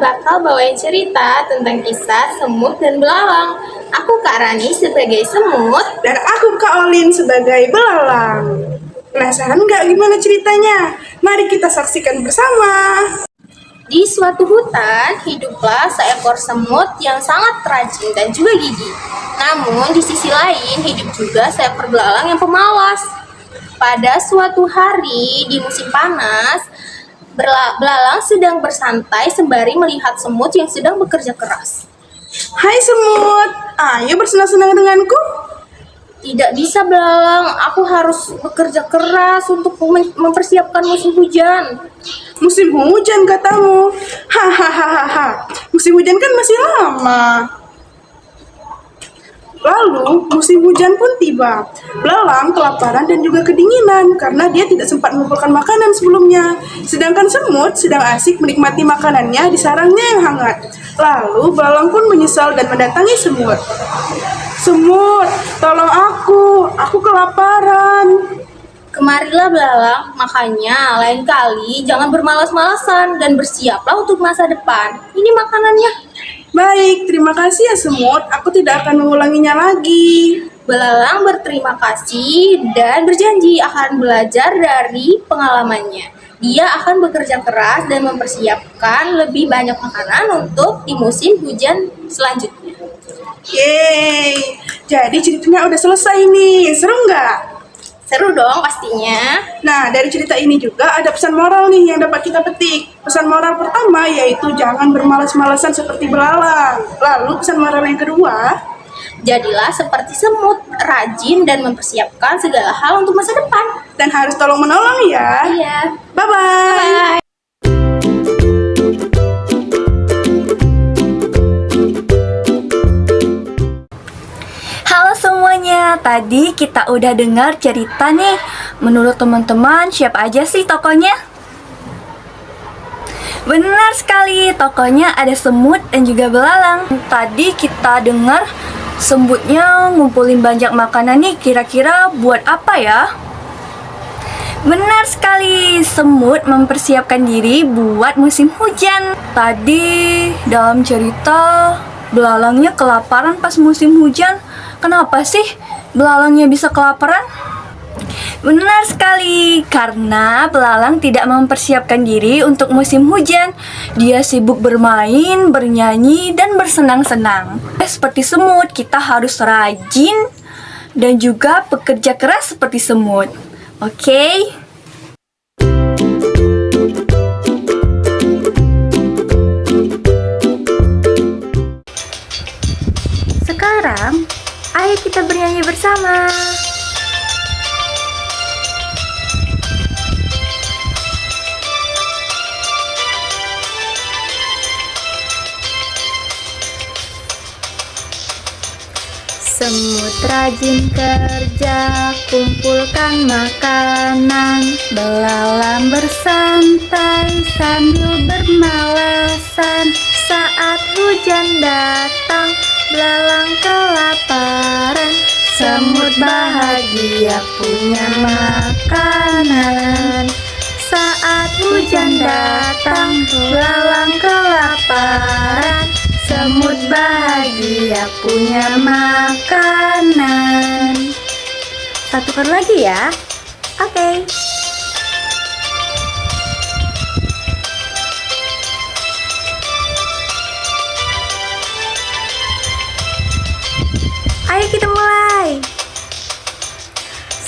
bakal bawain cerita tentang kisah semut dan belalang. Aku Kak Rani sebagai semut. Dan aku Kak Olin sebagai belalang. Penasaran nggak gimana ceritanya? Mari kita saksikan bersama. Di suatu hutan, hiduplah seekor semut yang sangat rajin dan juga gigih. Namun, di sisi lain, hidup juga seekor belalang yang pemalas. Pada suatu hari di musim panas, belalang sedang bersantai sembari melihat semut yang sedang bekerja keras. Hai semut, ayo bersenang-senang denganku. Tidak bisa belalang, aku harus bekerja keras untuk mempersiapkan musim hujan. Musim hujan katamu. Hahaha. Musim hujan kan masih lama. Lalu musim hujan pun tiba. Belalang kelaparan dan juga kedinginan karena dia tidak sempat mengumpulkan makanan sebelumnya. Sedangkan semut sedang asik menikmati makanannya di sarangnya yang hangat. Lalu belalang pun menyesal dan mendatangi semut. Semut, tolong aku kelaparan. Kemarilah belalang, makanya lain kali jangan bermalas-malasan dan bersiaplah untuk masa depan. Ini makanannya. Baik, terima kasih ya semut. Aku tidak akan mengulanginya lagi. Belalang berterima kasih dan berjanji akan belajar dari pengalamannya. Dia akan bekerja keras dan mempersiapkan lebih banyak makanan untuk di musim hujan selanjutnya. Yeay, jadi ceritanya udah selesai nih. Seru nggak? Seru dong pastinya. Nah, dari cerita ini juga ada pesan moral nih yang dapat kita petik. Pesan moral pertama yaitu jangan bermalas-malasan seperti belalang. Lalu pesan moral yang kedua, Jadilah seperti semut, rajin dan mempersiapkan segala hal untuk masa depan. dan harus tolong-menolong ya. Iya. Bye-bye. Bye. Halo semuanya, tadi kita udah dengar cerita nih. Menurut teman-teman, siapa aja sih tokohnya? Benar sekali, tokohnya ada semut dan juga belalang. Tadi kita dengar semutnya ngumpulin banyak makanan nih, kira-kira buat apa ya? Benar sekali, semut mempersiapkan diri buat musim hujan. Tadi dalam cerita, belalangnya kelaparan pas musim hujan. Kenapa sih belalangnya bisa kelaparan? Benar sekali, karena belalang tidak mempersiapkan diri untuk musim hujan. Dia sibuk bermain, bernyanyi, dan bersenang-senang. Seperti semut, kita harus rajin dan juga bekerja keras seperti semut. Oke? Sekarang, ayo kita bernyanyi bersama. Semut rajin kerja, kumpulkan makanan. Belalang bersantai sambil bermalasan. Saat hujan datang, belalang kelaparan. Semut bahagia punya makanan. Saat hujan datang, belalang kelaparan. Semut bahagia punya makanan. Satu kali lagi ya. Oke. Ayo kita mulai.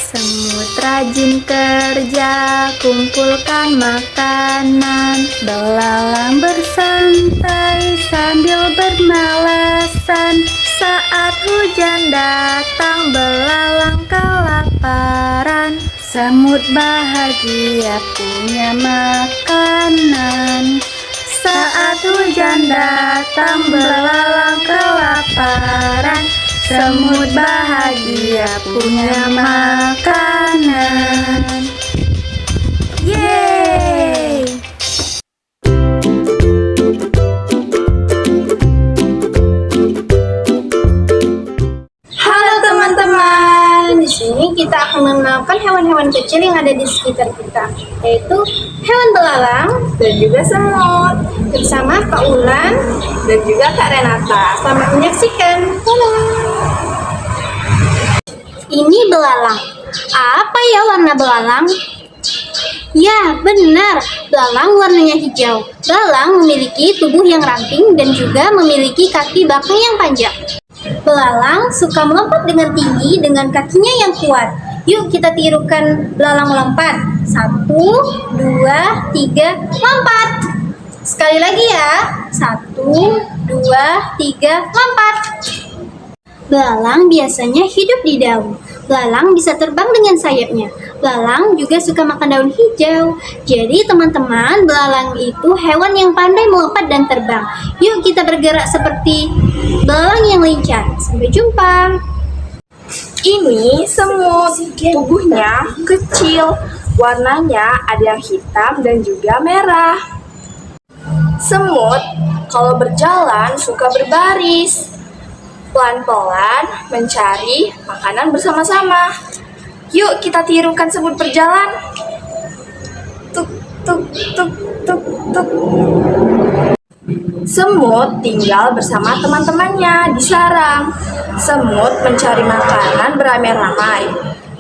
Semut rajin kerja, kumpulkan makanan. Belalang bersantai sambil bermalasan. Saat hujan datang, belalang kelaparan. Semut bahagia punya makanan. Saat hujan datang, belalang kelaparan. Semut bahagia punya makanan. Yeay! Halo teman-teman, di sini kita akan mengenal mengenalkan hewan-hewan kecil yang ada di sekitar kita, yaitu hewan belalang dan juga semut, bersama Kak Ulan dan juga Kak Renata. Selamat menyaksikan. Halo. Ini belalang. Apa ya warna belalang? Ya, benar. Belalang warnanya hijau. Belalang memiliki tubuh yang ramping dan juga memiliki kaki belakang yang panjang. Belalang suka melompat dengan tinggi dengan kakinya yang kuat. Yuk kita tirukan belalang melompat. 1, 2, 3, lompat. Sekali lagi ya. 1, 2, 3, lompat. Belalang biasanya hidup di daun. Belalang bisa terbang dengan sayapnya. Belalang juga suka makan daun hijau. Jadi teman-teman, belalang itu hewan yang pandai melompat dan terbang. Yuk kita bergerak seperti belalang yang lincah. Sampai jumpa. Ini semut, tubuhnya kecil, warnanya ada yang hitam dan juga merah. Semut kalau berjalan suka berbaris, pelan-pelan mencari makanan bersama-sama. Yuk kita tirukan semut berjalan. Tuk, tuk, tuk, tuk, tuk. Semut tinggal bersama teman-temannya di sarang. Semut mencari makanan beramai-ramai.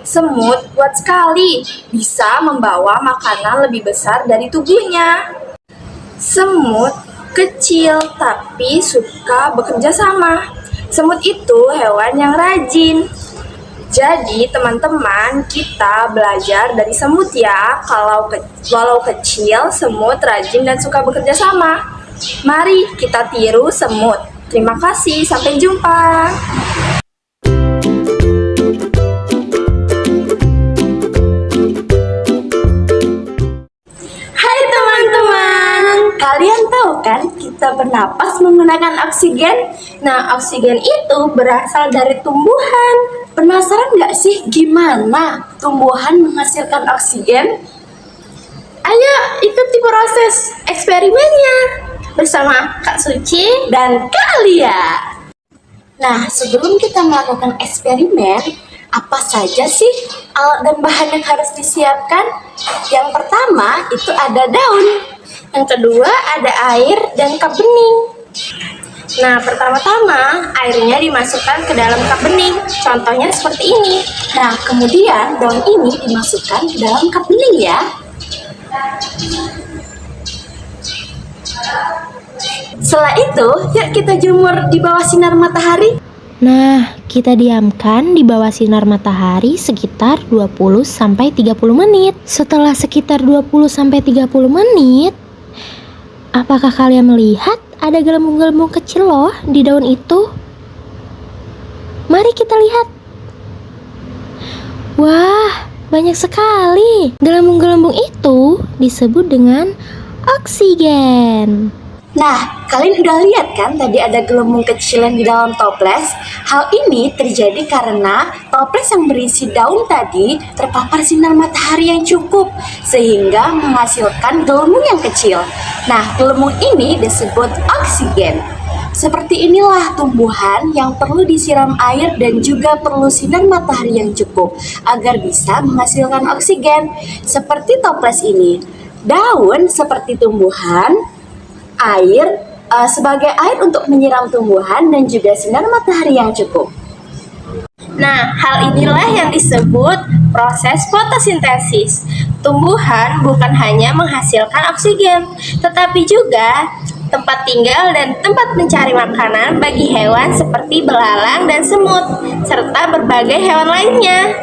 Semut kuat sekali, bisa membawa makanan lebih besar dari tubuhnya. Semut kecil tapi suka bekerja sama. Semut itu hewan yang rajin. Jadi teman-teman, kita belajar dari semut ya. Walau kecil, semut rajin dan suka bekerja sama. Mari kita tiru semut. Terima kasih, sampai jumpa. Hai teman-teman. Kalian tahu kan kita bernapas menggunakan oksigen? Nah, oksigen itu berasal dari tumbuhan. Penasaran nggak sih gimana tumbuhan menghasilkan oksigen? Ayo ikuti proses eksperimennya bersama Kak Suci Dan Kak Lia. Nah, sebelum kita melakukan eksperimen, apa saja sih alat dan bahan yang harus disiapkan? Yang pertama itu ada daun. Yang kedua ada air dan kap bening. Nah, pertama-tama airnya dimasukkan ke dalam kap bening. Contohnya seperti ini. Nah, kemudian daun ini dimasukkan ke dalam kap bening ya. Setelah itu, yuk kita jemur di bawah sinar matahari. Nah, kita diamkan di bawah sinar matahari sekitar 20-30 menit. Setelah sekitar 20-30 menit, apakah kalian melihat ada gelembung-gelembung kecil loh di daun itu? Mari kita lihat. Wah, banyak sekali. Gelembung-gelembung itu disebut dengan oksigen. Nah, kalian udah lihat kan tadi ada gelembung kecil yang di dalam toples? Hal ini terjadi karena toples yang berisi daun tadi terpapar sinar matahari yang cukup sehingga menghasilkan gelembung yang kecil. Nah, gelembung ini disebut oksigen. Seperti inilah tumbuhan yang perlu disiram air dan juga perlu sinar matahari yang cukup agar bisa menghasilkan oksigen. Seperti toples ini, daun seperti tumbuhan, air sebagai air untuk menyiram tumbuhan dan juga sinar matahari yang cukup. Nah, hal inilah yang disebut proses fotosintesis. Tumbuhan bukan hanya menghasilkan oksigen, tetapi juga tempat tinggal dan tempat mencari makanan bagi hewan seperti belalang dan semut, serta berbagai hewan lainnya.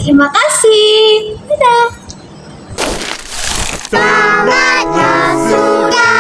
Terima kasih. Dadah. Saatnya sudah